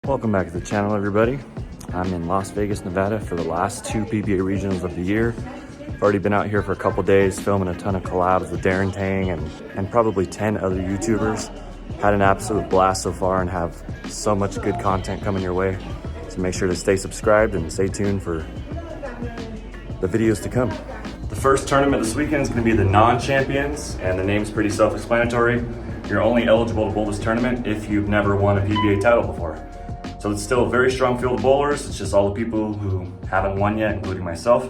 Welcome back to the channel, everybody. I'm in Las Vegas, Nevada for the last 2 PBA regionals of the year. I've already been out here for a couple days filming a ton of collabs with Darren Tang and probably 10 other YouTubers. Had an absolute blast so far and have so much good content coming your way. So make sure to stay subscribed and stay tuned for the videos to come. The first tournament this weekend is going to be the non-champions, and the name's pretty self-explanatory. You're only eligible to bowl this tournament if you've never won a PBA title before. So it's still a very strong field of bowlers. It's just all the people who haven't won yet, including myself.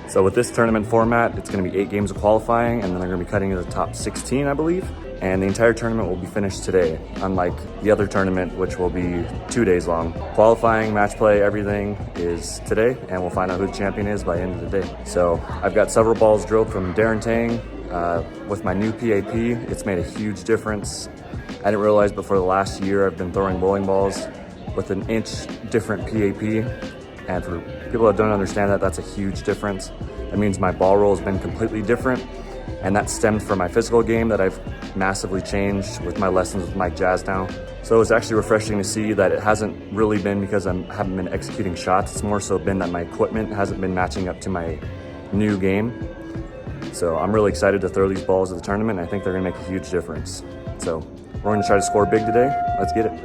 So with this tournament format, it's going to be 8 games of qualifying, and then they're going to be cutting to the top 16, I believe. And the entire tournament will be finished today, unlike the other tournament, which will be 2 days long. Qualifying, match play, everything is today, and we'll find out who the champion is by the end of the day. So I've got several balls drilled from Darren Tang. With my new PAP, it's made a huge difference. I didn't realize before the last year I've been throwing bowling balls with an inch different PAP. And for people that don't understand that, that's a huge difference. That means my ball roll has been completely different. And that stemmed from my physical game that I've massively changed with my lessons with Mike Jazz now. So it's actually refreshing to see that it hasn't really been because I haven't been executing shots. It's more so been that my equipment hasn't been matching up to my new game. So I'm really excited to throw these balls at the tournament. I think they're gonna make a huge difference. So we're gonna try to score big today. Let's get it.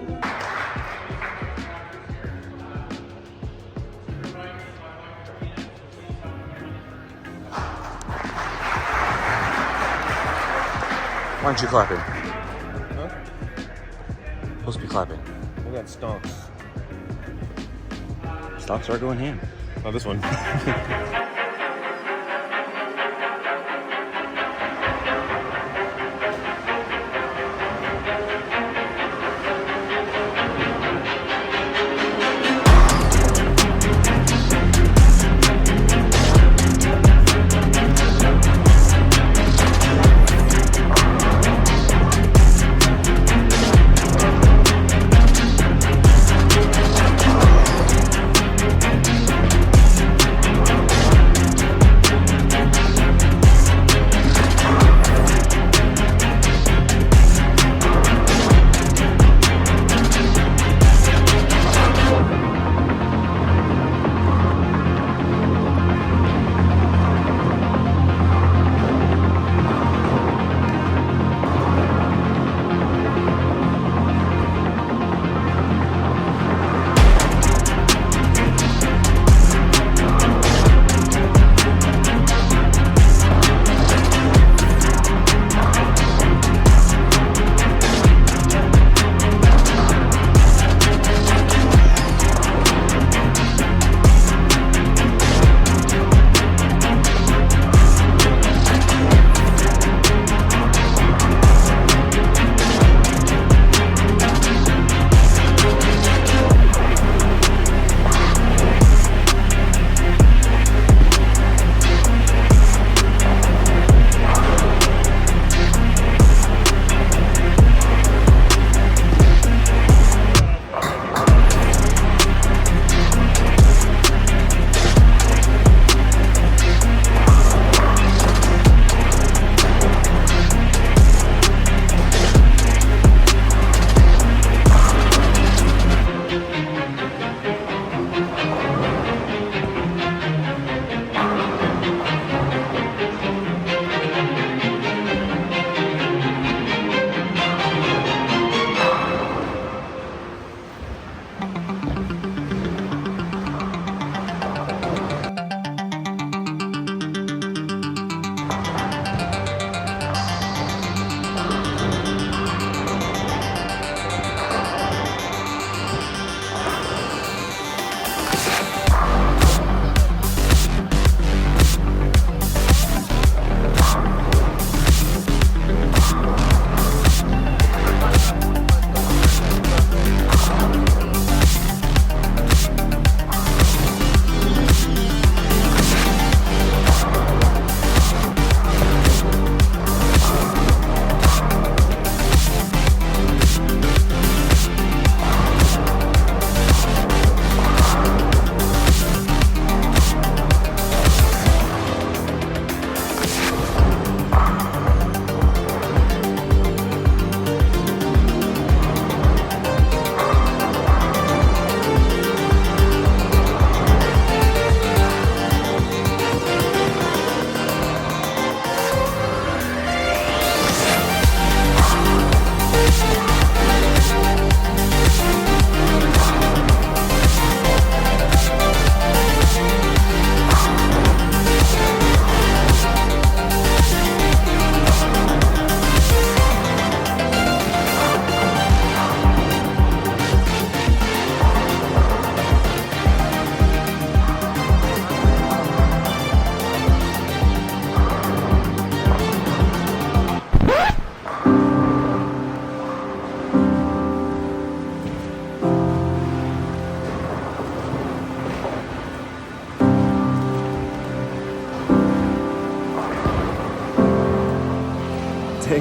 Why aren't you clapping? Huh? Supposed to be clapping. I got stonks. Stocks are going ham. Oh, this one.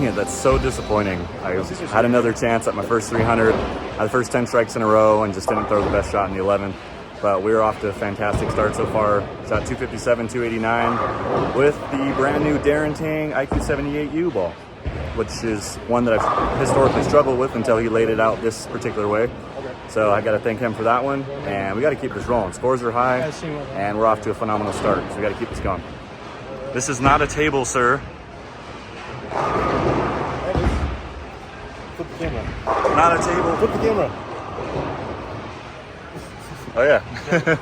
dang it, that's so disappointing. I had another chance at my first 300, had the first 10 strikes in a row and just didn't throw the best shot in the 11th. But we were off to a fantastic start so far. Shot 257, 289 with the brand new Darren Tang IQ 78 U ball, which is one that I've historically struggled with until he laid it out this particular way. So I got to thank him for that one, and we got to keep this rolling. Scores are high, and we're off to a phenomenal start, so we got to keep this going. This is not a table, sir. Flip the camera. Not a table. Flip the camera. Oh yeah.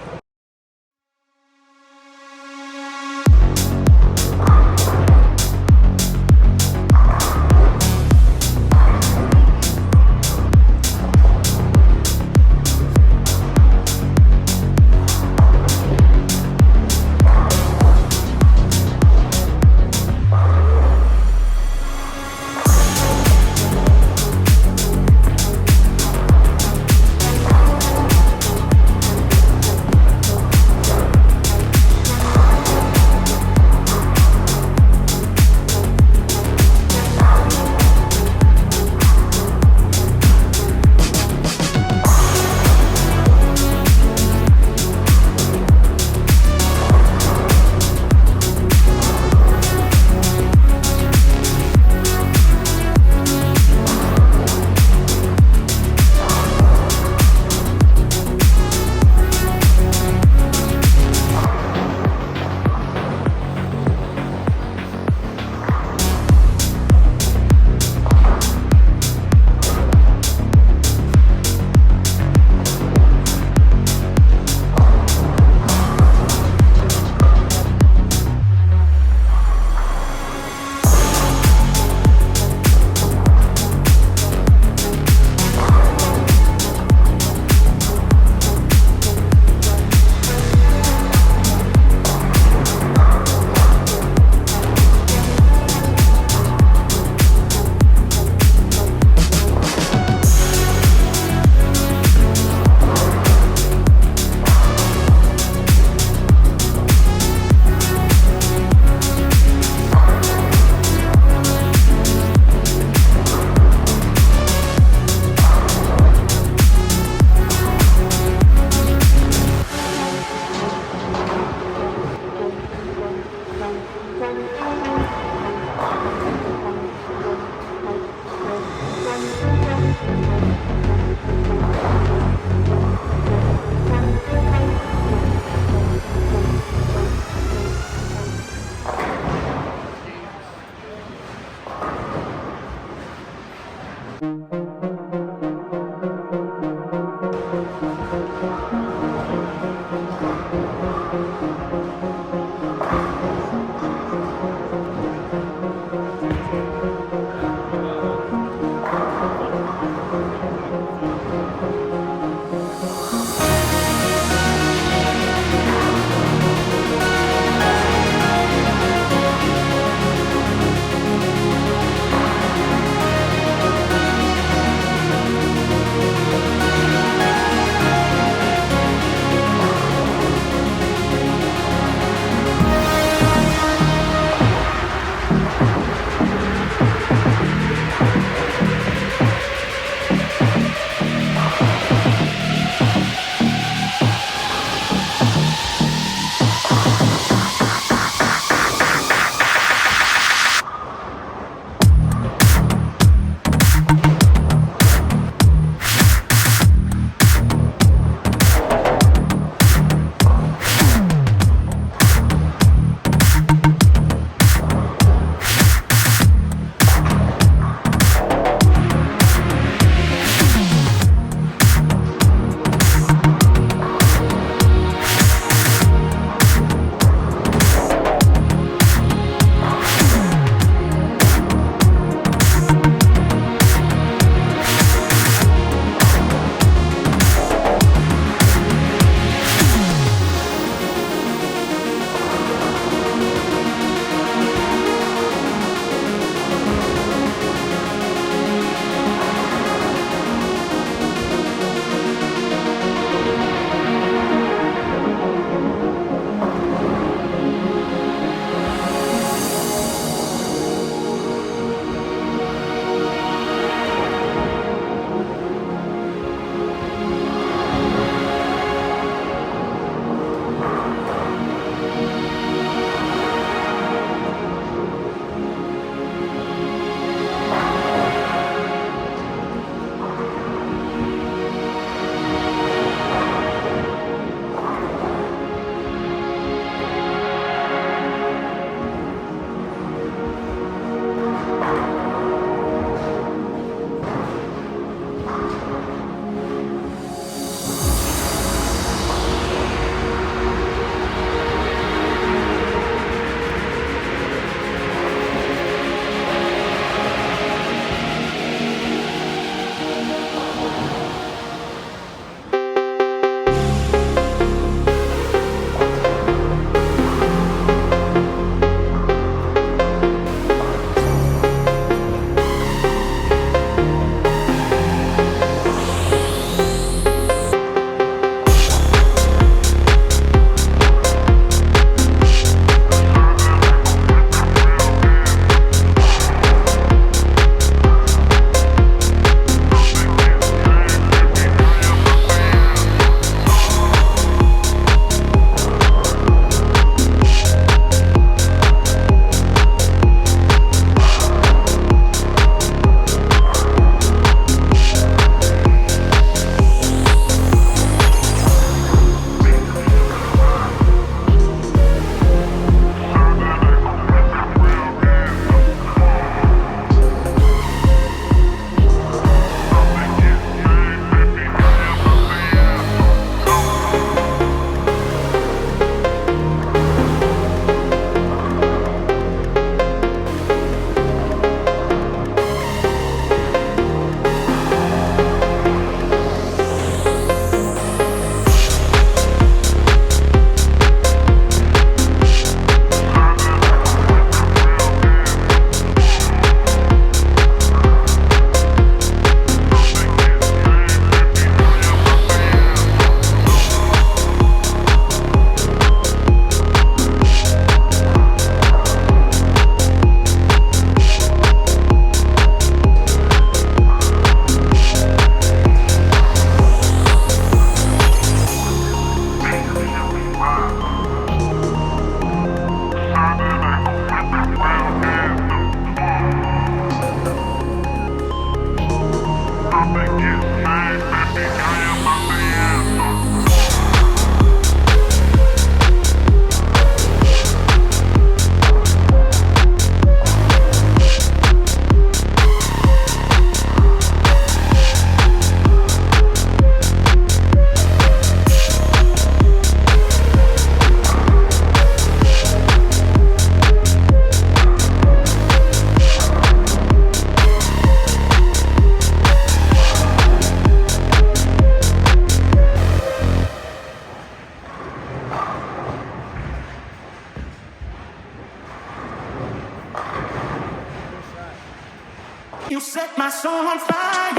my soul on fire.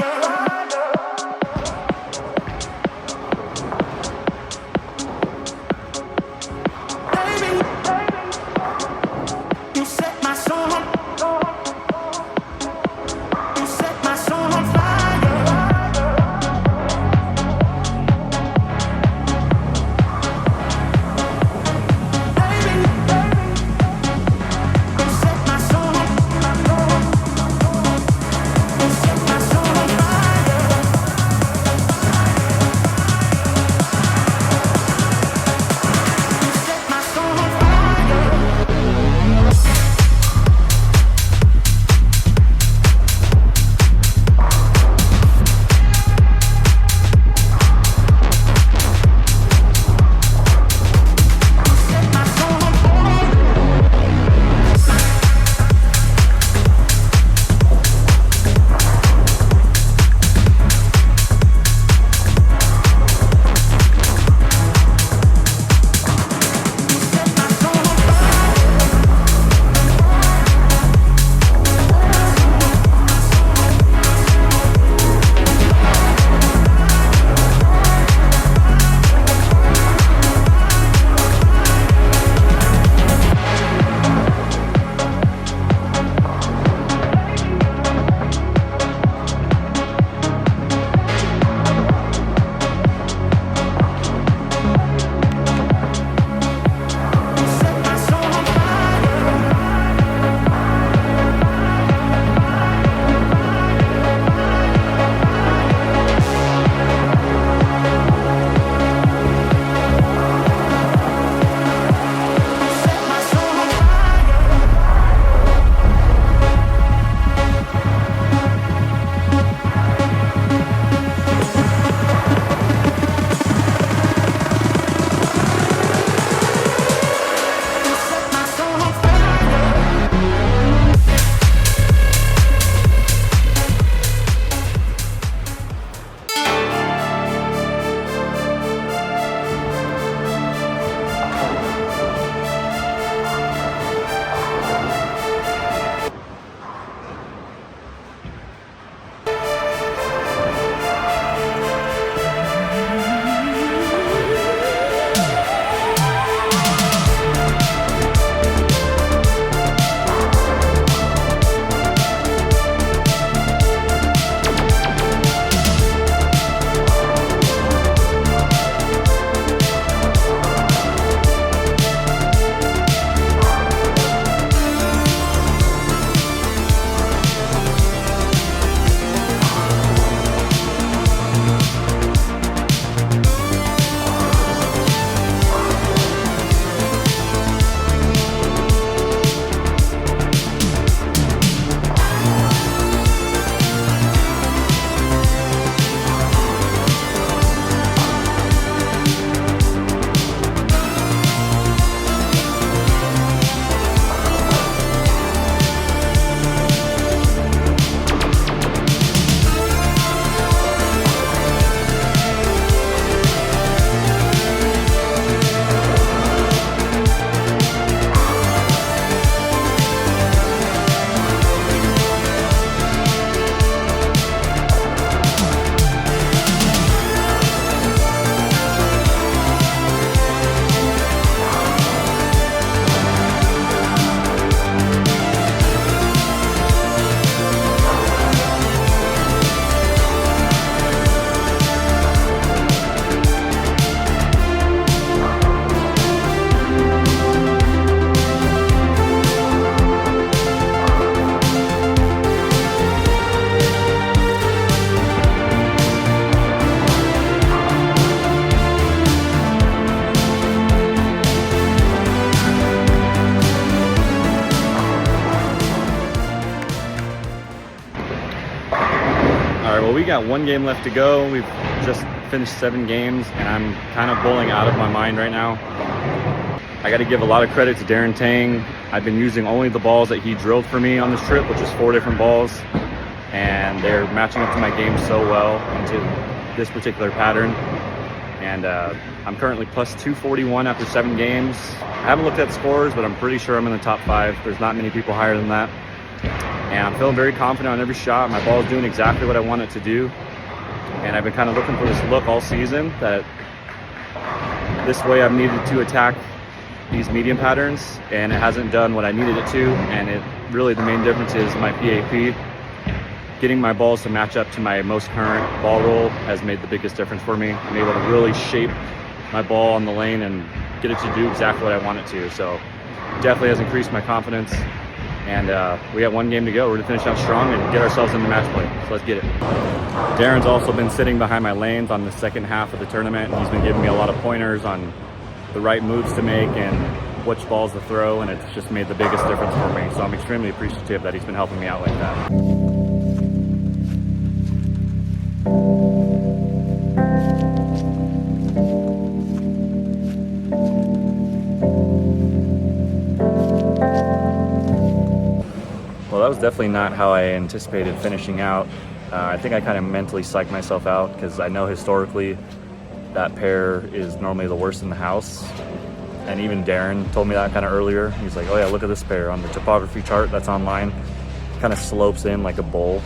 Baby, you set my soul on you set my soul on fire. Baby, you set my soul on you set my soul on fire. You set my soul on fire. Set my soul on fire. Set my soul on fire. Set my soul on fire. Set my soul on fire. Set my soul on fire. All right, well, we got one game left to go. We've just finished 7 games, and I'm kind of bowling out of my mind right now. I got to give a lot of credit to Darren Tang. I've been using only the balls that he drilled for me on this trip, which is 4 different balls, and they're matching up to my game so well into this particular pattern. And I'm currently plus 241 after 7 games. I haven't looked at scores, but I'm pretty sure I'm in the top 5. There's not many people higher than that. And I'm feeling very confident on every shot. My ball is doing exactly what I want it to do. And I've been kind of looking for this look all season, that this way I've needed to attack these medium patterns, and it hasn't done what I needed it to. And it really, the main difference is my PAP. Getting my balls to match up to my most current ball roll has made the biggest difference for me. I'm able to really shape my ball on the lane and get it to do exactly what I want it to. So definitely has increased my confidence. And we have one game to go. We're gonna finish out strong and get ourselves into match play. So let's get it. Darren's also been sitting behind my lanes on the second half of the tournament, and he's been giving me a lot of pointers on the right moves to make and which balls to throw, and it's just made the biggest difference for me. So I'm extremely appreciative that he's been helping me out like that. Well, that was definitely not how I anticipated finishing out. I think I kind of mentally psyched myself out because I know historically that pair is normally the worst in the house. And even Darren told me that kind of earlier. He's like, oh yeah, look at this pair on the topography chart that's online. Kind of slopes in like a bowl,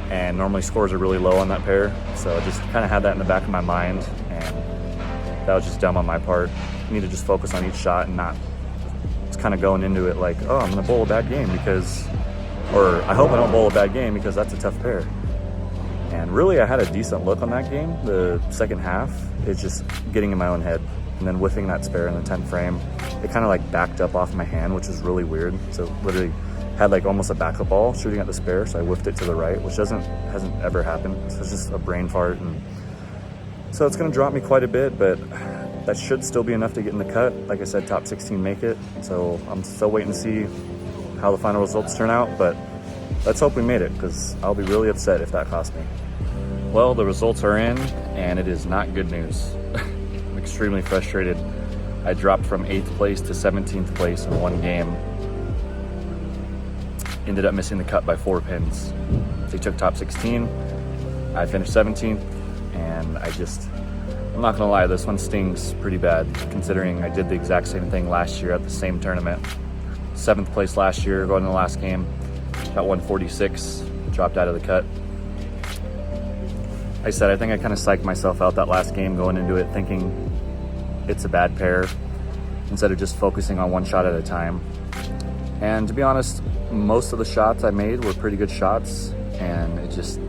and normally scores are really low on that pair. So I just kind of had that in the back of my mind, and that was just dumb on my part. I need to just focus on each shot and not just kind of going into it like, oh, I'm gonna bowl a bad game because, or I hope I don't bowl a bad game because that's a tough pair. And really, I had a decent look on that game. The second half, it's just getting in my own head and then whiffing that spare in the 10th frame. It kind of like backed up off my hand, which is really weird. So literally had like almost a backup ball shooting at the spare, so I whiffed it to the right, which hasn't ever happened. So it's just a brain fart, and so it's gonna drop me quite a bit, but that should still be enough to get in the cut. Like I said, top 16 make it. So I'm still waiting to see how the final results turn out, but let's hope we made it, because I'll be really upset if that cost me. Well, the results are in, and it is not good news. I'm extremely frustrated. I dropped from 8th place to 17th place in one game. Ended up missing the cut by 4 pins. They took top 16. I finished 17th, and I'm not gonna lie, this one stings pretty bad, considering I did the exact same thing last year at the same tournament. 7th place last year, going to the last game. Got 146, dropped out of the cut. Like I said, I think I kind of psyched myself out that last game going into it thinking it's a bad pair instead of just focusing on one shot at a time. And to be honest, most of the shots I made were pretty good shots, and it just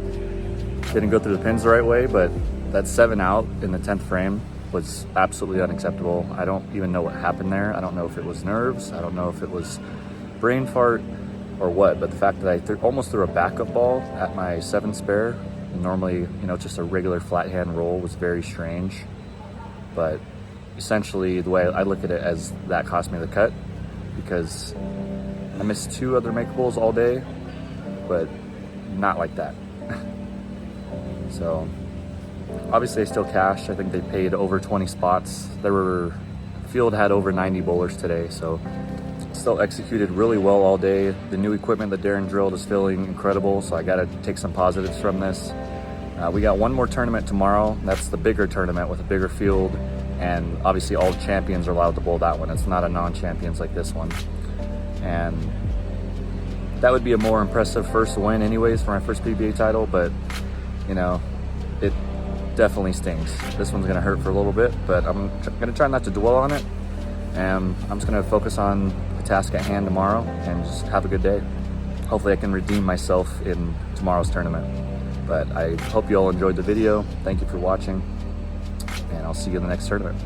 didn't go through the pins the right way. But that 7 out in the 10th frame was absolutely unacceptable. I don't even know what happened there. I don't know if it was nerves. I don't know if it was brain fart or what, but the fact that I almost threw a backup ball at my 7 spare, normally, just a regular flat hand roll, was very strange. But essentially, the way I look at it as that cost me the cut, because I missed 2 other makeables all day, but not like that. So obviously I still cashed. I think they paid over 20 spots. Field had over 90 bowlers today, so still executed really well all day. The new equipment that Darren drilled is feeling incredible, so I gotta take some positives from this. We got one more tournament tomorrow. That's the bigger tournament with a bigger field, and obviously all champions are allowed to bowl that one. It's not a non-champions like this one. And that would be a more impressive first win anyways for my first PBA title, but it definitely stings. This one's gonna hurt for a little bit, but I'm gonna try not to dwell on it. And I'm just gonna focus on the task at hand tomorrow and just have a good day. Hopefully I can redeem myself in tomorrow's tournament. But I hope you all enjoyed the video. Thank you for watching, and I'll see you in the next tournament.